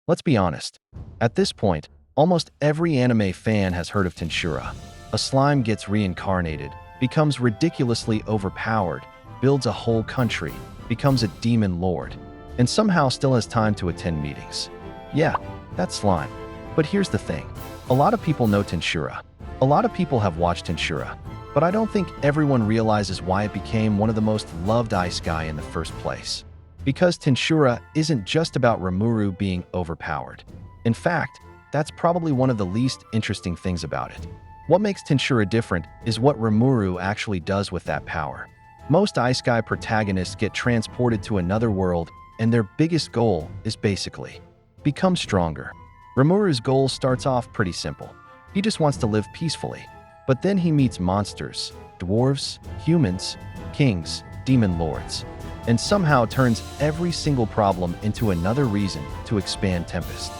Let's be honest. At this point, almost every anime fan has heard of Tensura. A slime gets reincarnated, becomes ridiculously overpowered, builds a whole country, becomes a demon lord, and somehow still has time to attend meetings. Yeah, that's slime. But here's the thing. A lot of people know Tensura. A lot of people have watched Tensura, but I don't think everyone realizes why it became one of the most loved Isekai in the first place. Because Tensura isn't just about Rimuru being overpowered. In fact, that's probably one of the least interesting things about it. What makes Tensura different is what Rimuru actually does with that power. Most Isekai protagonists get transported to another world, and their biggest goal is basically become stronger. Rimuru's goal starts off pretty simple. He just wants to live peacefully. But then he meets monsters, dwarves, humans, kings, demon lords, and somehow turns every single problem into another reason to expand Tempest.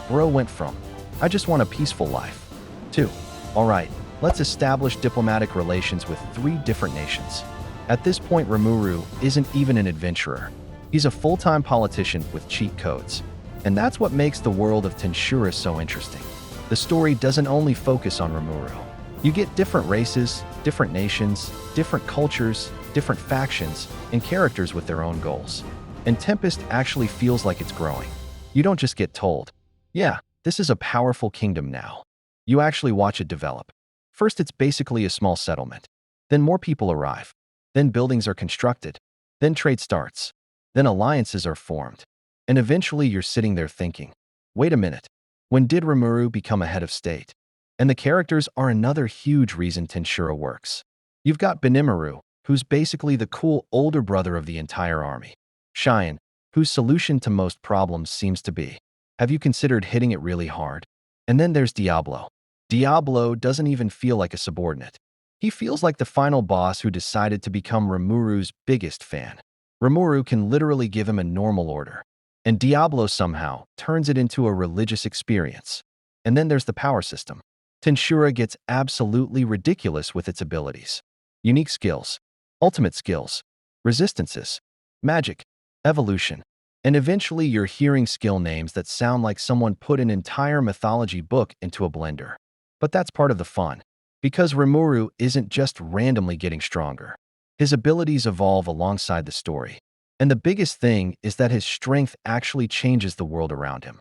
Bro went from, I just want a peaceful life, to, alright, let's establish diplomatic relations with 3 different nations. At this point, Rimuru isn't even an adventurer. He's a full-time politician with cheat codes. And that's what makes the world of Tensura so interesting. The story doesn't only focus on Rimuru. You get different races, different nations, different cultures, different factions, and characters with their own goals. And Tempest actually feels like it's growing. You don't just get told, yeah, this is a powerful kingdom now. You actually watch it develop. First, it's basically a small settlement. Then more people arrive. Then buildings are constructed. Then trade starts. Then alliances are formed. And eventually you're sitting there thinking, wait a minute, when did Rimuru become a head of state? And the characters are another huge reason Tensura works. You've got Benimaru, who's basically the cool older brother of the entire army. Shion, whose solution to most problems seems to be, have you considered hitting it really hard? And then there's Diablo. Diablo doesn't even feel like a subordinate. He feels like the final boss who decided to become Rimuru's biggest fan. Rimuru can literally give him a normal order. And Diablo somehow turns it into a religious experience. And then there's the power system. Tensura gets absolutely ridiculous with its abilities. Unique skills, ultimate skills, resistances, magic, evolution, and eventually you're hearing skill names that sound like someone put an entire mythology book into a blender. But that's part of the fun, because Rimuru isn't just randomly getting stronger. His abilities evolve alongside the story. And the biggest thing is that his strength actually changes the world around him.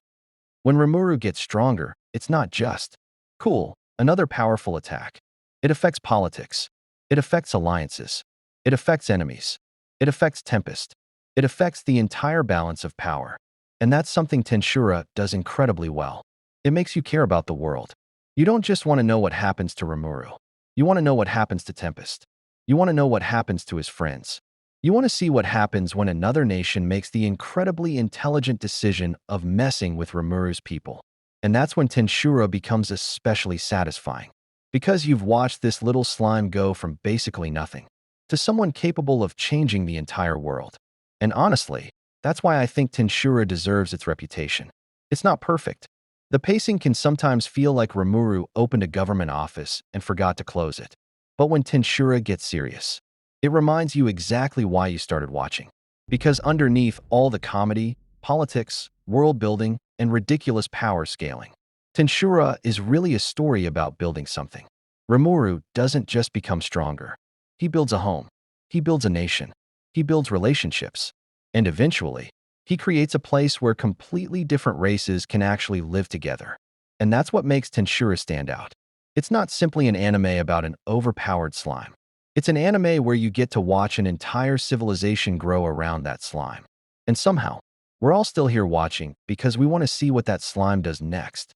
When Rimuru gets stronger, it's not just, cool, another powerful attack. It affects politics. It affects alliances. It affects enemies. It affects Tempest. It affects the entire balance of power. And that's something Tensura does incredibly well. It makes you care about the world. You don't just want to know what happens to Rimuru. You want to know what happens to Tempest. You want to know what happens to his friends. You want to see what happens when another nation makes the incredibly intelligent decision of messing with Rimuru's people. And that's when Tensura becomes especially satisfying. Because you've watched this little slime go from basically nothing to someone capable of changing the entire world. And honestly, that's why I think Tensura deserves its reputation. It's not perfect. The pacing can sometimes feel like Rimuru opened a government office and forgot to close it. But when Tensura gets serious, it reminds you exactly why you started watching. Because underneath all the comedy, politics, world building, and ridiculous power scaling, Tensura is really a story about building something. Rimuru doesn't just become stronger. He builds a home. He builds a nation. He builds relationships. And eventually, he creates a place where completely different races can actually live together. And that's what makes Tensura stand out. It's not simply an anime about an overpowered slime. It's an anime where you get to watch an entire civilization grow around that slime. And somehow, we're all still here watching because we want to see what that slime does next.